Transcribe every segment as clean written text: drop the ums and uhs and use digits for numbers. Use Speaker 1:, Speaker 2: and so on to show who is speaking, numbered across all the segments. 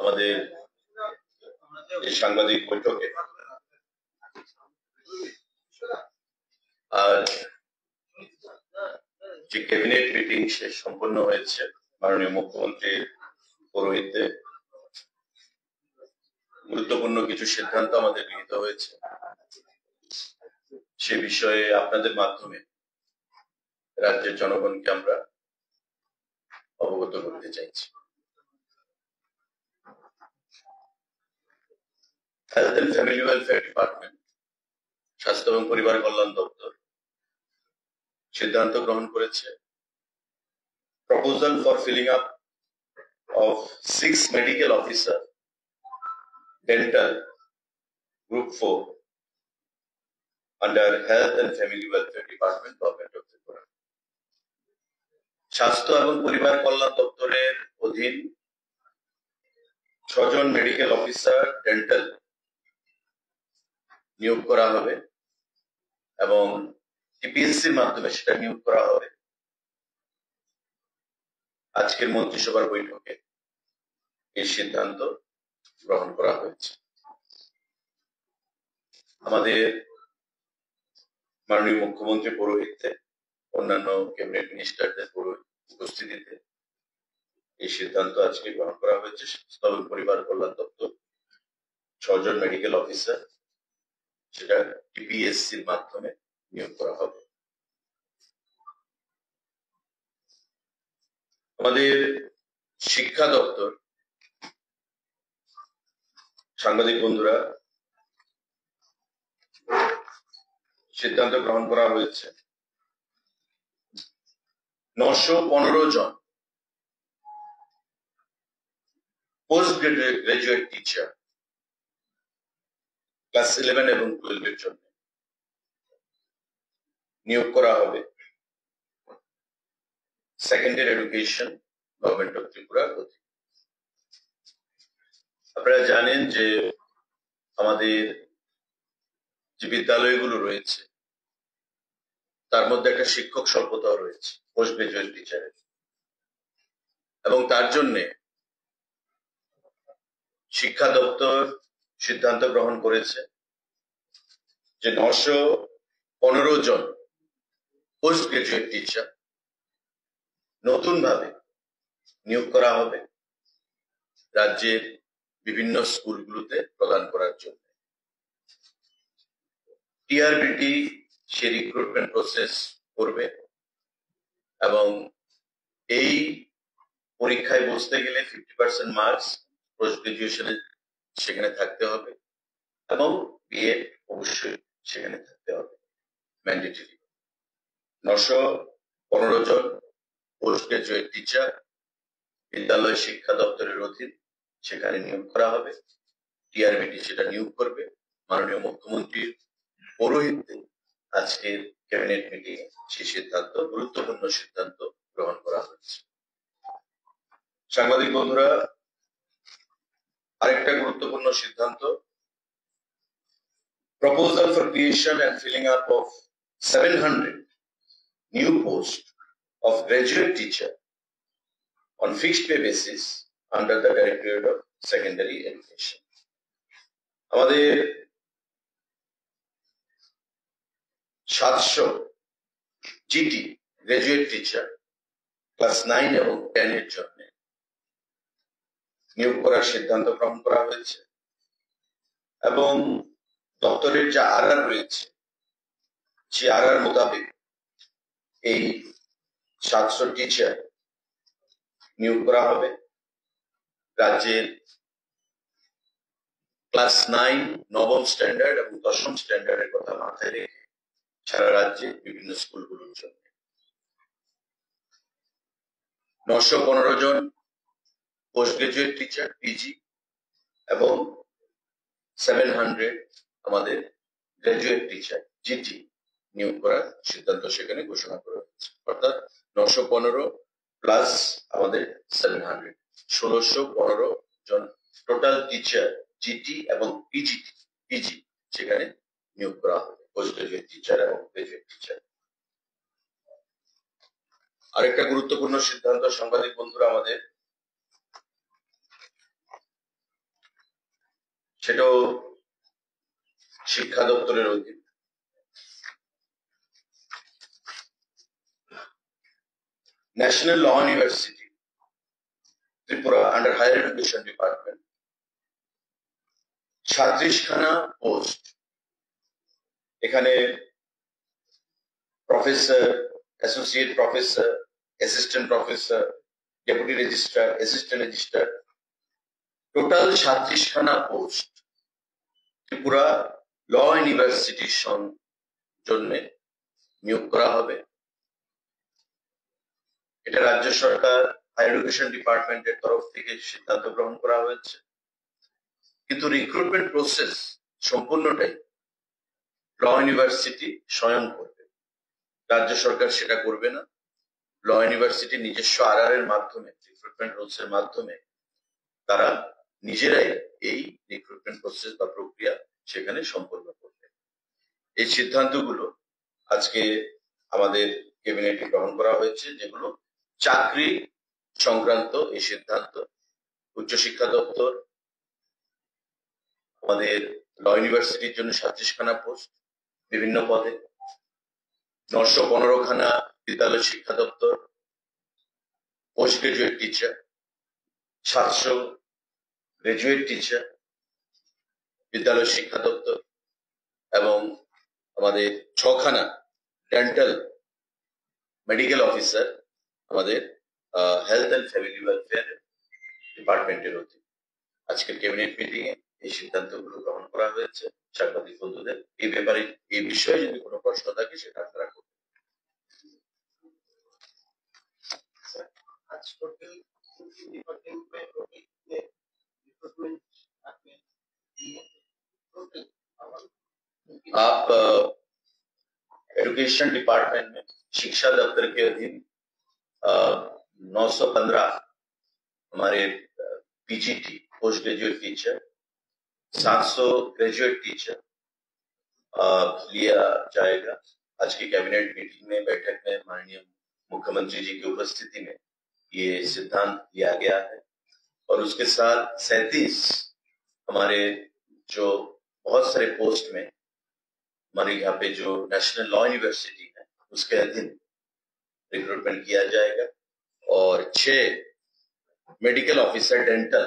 Speaker 1: আমাদের এই সাংবাদিক বৈঠকে আজ যে ক্যাবিনেট মিটিং শেষ সম্পন্ন হয়েছে মাননীয় মুখ্যমন্ত্রীর পৌরোহিত্যে গুরুত্বপূর্ণ কিছু সিদ্ধান্ত আমাদের গৃহীত হয়েছে। সে বিষয়ে আপনাদের মাধ্যমে রাজ্যের জনগণকে আমরা অবগত করতে চাইছি। Health and family welfare department, স্বাস্থ্য এবং পরিবার কল্যাণ দপ্তর সিদ্ধান্ত গ্রহণ করেছে proposal for filling up of 6 medical officer dental group 4 under health and family welfare department government of Tripura। স্বাস্থ্য এবং পরিবার কল্যাণ দপ্তরের অধীন 6 জন মেডিকেল অফিসার ডেন্টাল নিয়োগ করা হবে এবং টিপিএসসির মাধ্যমে সেটা নিয়োগ করা হবে। আজকের মন্ত্রিসভার বৈঠকে এই সিদ্ধান্ত গ্রহণ করা হয়েছে। আমাদের মাননীয় মুখ্যমন্ত্রী পৌরোহিত্যে অন্যান্য ক্যাবিনেট মিনিস্টারদের উপস্থিতিতে এই সিদ্ধান্ত আজকে গ্রহণ করা হয়েছে। স্বাস্থ্য এবং পরিবার কল্যাণ দপ্তর 6 জন মেডিকেল অফিসার সেটা টিপিএসসির মাধ্যমে নিয়োগ করা হবে। আমাদের শিক্ষা দপ্তর, সাংবাদিক বন্ধুরা, সিদ্ধান্ত গ্রহণ করা হয়েছে 915 জন পোস্ট গ্রাজুয়েট টিচার ক্লাস 11 এবং 12 এর জন্য নিয়োগ করা হবে secondary education government of Tripura. আপনারা জানেন যে আমাদের যে বিদ্যালয়গুলো রয়েছে তার মধ্যে একটা শিক্ষক স্বল্পতাও রয়েছে পোস্ট গ্রাজুয়েট টিচারের, এবং তার জন্য শিক্ষা দপ্তর সিদ্ধান্ত গ্রহণ করেছে যে 915 জন পোস্ট গ্রাজুয়েট টিচার নতুন ভাবে নিয়োগ করা হবে রাজ্যের বিভিন্ন স্কুলগুলোতে প্রদান করার জন্য। টিআরবিটি সে রিক্রুটমেন্ট প্রসেস করবে এবং এই পরীক্ষায় বসতে গেলে 50% মার্কস পোস্ট গ্রাজুয়েশনে সেখানে থাকতে হবে এবং বিএ অবশ্যই সেখানে থাকতে হবে ম্যান্ডেটরি। 915 জন পোস্ট গ্রাজুয়েট টিচার বিদ্যালয় শিক্ষা দপ্তরের অধীন সেখানে নিয়োগ করা হবে। টিআরবিটি সেটা নিয়োগ করবে। মাননীয় মুখ্যমন্ত্রীর পৌরোহিত্যে আজকের ক্যাবিনেট মিটিং সেই সিদ্ধান্ত, গুরুত্বপূর্ণ সিদ্ধান্ত গ্রহণ করা হয়েছে। সাংবাদিক বন্ধুরা, আরেকটা গুরুত্বপূর্ণ সিদ্ধান্ত, proposal for creation and filling up of 700 new post of graduate teacher on fixed pay basis under the Directorate of Secondary Education। আমাদের 700 জিটি গ্রাজুয়েট টিচার ক্লাস 9 এবং 10 এর জন্য নিয়োগ করার সিদ্ধান্ত গ্রহণ করা হয়েছে এবং দপ্তরের যে আরআর রয়েছে সে আরআর মোতাবেক এই 700 টিচার নিয়োগ করা হবে। রাজ্যের ক্লাস 9 নবম স্ট্যান্ডার্ড এবং 10ম স্ট্যান্ডার্ডের কথা মাথায় রেখে সারা রাজ্যে বিভিন্ন স্কুলগুলোর জন্য 915 জন পোস্ট গ্রাজুয়েট টিচার পিজি এবং 700 আমাদের গ্রাজুয়েট টিচার জিটি নিয়োগ করার সিদ্ধান্ত সেখানে ঘোষণা করা হয়েছে। অর্থাৎ 915 প্লাস আমাদের 700, 1615 জন টোটাল টিচার জিটি এবং পিজি সেখানে নিয়োগ করা হবে, পোস্ট গ্রাজুয়েট টিচার এবং গ্রাজুয়েট টিচার। আরেকটা গুরুত্বপূর্ণ সিদ্ধান্ত সাংবাদিক বন্ধুরা, আমাদের সেটাও শিক্ষা দপ্তরের অধীন। National law university Tripura under higher education department 36খানা পোস্ট। এখানে professor, associate professor, assistant professor, deputy registrar, assistant registrar, total 36খানা পোস্ট ত্রিপুরা ল ইউনিভার্সিটির জন্য নিয়োগ করা হবে। এটা রাজ্য সরকার হায়ার এডুকেশন ডিপার্টমেন্টের তরফ থেকে সিদ্ধান্ত গ্রহণ করা হয়েছে, কিন্তু রিক্রুটমেন্ট প্রসেস সম্পূর্ণটাই ল ইউনিভার্সিটি স্বয়ং করবে, রাজ্য সরকার সেটা করবে না। ল ইউনিভার্সিটি নিজস্ব আরআর এর মাধ্যমে, রিক্রুটমেন্ট রুলস এর মাধ্যমে তারা নিজেরাই এই রিক্রুটমেন্ট প্রসেস বা প্রক্রিয়া সেখানে সম্পন্ন করবে। এই সিদ্ধান্তগুলো আজকে আমাদের ক্যাবিনেটে গ্রহণ করা হয়েছে, যেগুলো চাকরি সংক্রান্ত এই সিদ্ধান্ত। উচ্চশিক্ষা দপ্তর আমাদের ল ইউনিভার্সিটির জন্য 36খানা পোস্ট বিভিন্ন পদে, 915খানা বিদ্যালয় শিক্ষা দপ্তর post graduate teacher, 700 graduate teacher বিদ্যালয় শিক্ষা দপ্তর, এবং আমাদের 6খানা ডেন্টাল মেডিকেল অফিসার আমাদের হেলথ অ্যান্ড ফ্যামিলি ওয়েলফেয়ার ডিপার্টমেন্টের অধীন। আজকের ক্যাবিনেট মিটিং এ এই সিদ্ধান্তগুলো গ্রহণ করা হয়েছে। সাংবাদিক বন্ধুদের এই ব্যাপারে, এই বিষয়ে যদি কোনো প্রশ্ন থাকে সেটা আপনারা করবেন। आप एजुकेशन डिपार्टमेंट में शिक्षा दफ्तर के अधीन 915 हमारे PGT post graduate teacher, 700 graduate teacher लिया जाएगा। आज की कैबिनेट मीटिंग में, बैठक में माननीय मुख्यमंत्री जी की उपस्थिति में ये सिद्धांत लिया गया है। और उसके साथ 37 हमारे जो बहुत सारे पोस्ट में हमारे यहाँ पे जो नेशनल लॉ यूनिवर्सिटी है उसके अधीन रिक्रूटमेंट किया जाएगा। और 6 medical officer dental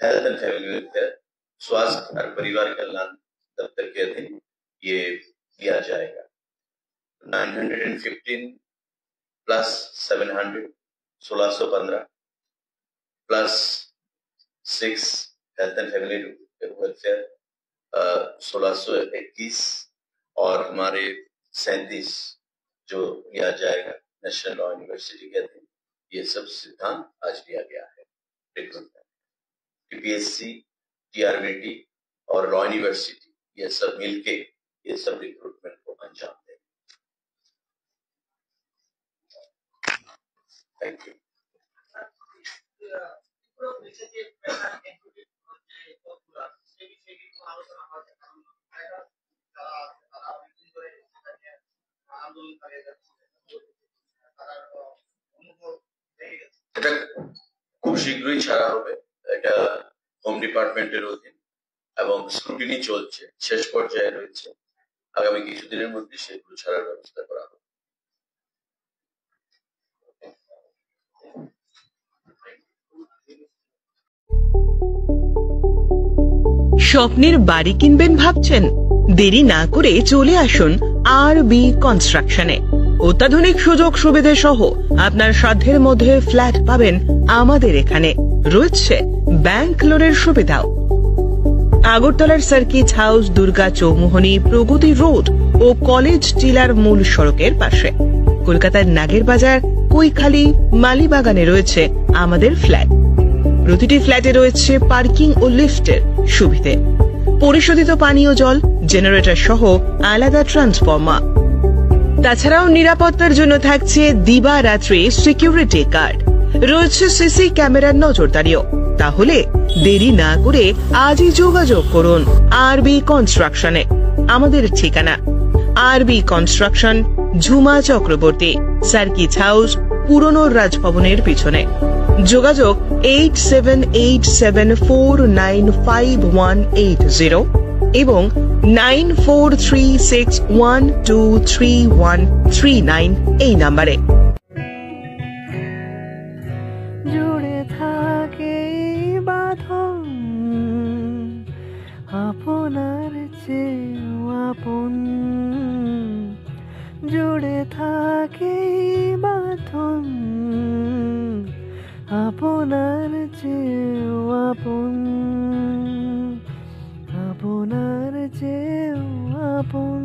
Speaker 1: health and family welfare स्वास्थ्य और परिवार कल्याण दफ्तर के अधीन ये किया जाएगा। 915 plus 700 1615 plus 6 health and family welfare 1621 और हमारे 37 जो लिया जाएगा नेशनल लॉ यूनिवर्सिटी के अधीन। ये सब सिद्धांत आज लिया गया है। रिक्रूटमेंट टीपीएससी, टीआरबीटी और लॉ यूनिवर्सिटी ये सब मिलके ये सब रिक्रूटमेंट को अंजाम देंगे। Thank you. এটা খুব শীঘ্রই ছাড়া হবে। এটা হোম ডিপার্টমেন্টের অধীন এবং স্ক্রুটিনি চলছে, শেষ পর্যায়ে রয়েছে। আগামী কিছুদিনের মধ্যে সেগুলো ছাড়ার ব্যবস্থা করা হবে।
Speaker 2: স্বপ্নের বাড়ি কিনবেন ভাবছেন? দেরি না করে চলে আসুন আরবি কনস্ট্রাকশনে। অত্যাধুনিক সুযোগ সুবিধা সহ আপনার সাধ্যের মধ্যে ফ্ল্যাট পাবেন আমাদের এখানে। রয়েছে ব্যাংক লোনের সুবিধাও। আগরতলার সার্কিট হাউস, দুর্গা চৌমুহনী, প্রগতি রোড ও কলেজ টিলার মূল সড়কের পাশে। কলকাতার নাগের বাজার, কৈখালি, মালিবাগানে রয়েছে আমাদের ফ্ল্যাট। প্রতিটি ফ্ল্যাটে রয়েছে পার্কিং ও লিফটের সুবিধে, পরিশোধিত পানীয় জল, জেনারেটর সহ আলাদা ট্রান্সফরমার। তাছাড়াও নিরাপত্তার জন্য থাকছে দিবারাত্রি সিকিউরিটি গার্ড, রয়েছে সিসি ক্যামেরার নজরদারিও। তাহলে দেরি না করে আজই যোগাযোগ করুন আরবি কনস্ট্রাকশনে। আমাদের ঠিকানা আরবি construction, Jhuma Chakraborty, circuit house, পুরনো রাজভবনের পিছনে। যোগাযোগ 8787495180 এবং 9436123139 এই নাম্বারে।
Speaker 3: জুড়ে থাকে বাঁধন আপনার চেয়েও আপন, জুড়ে থাকে বাঁধন আপনার চেয়েও আপন, আপনার চেয়েও আপন।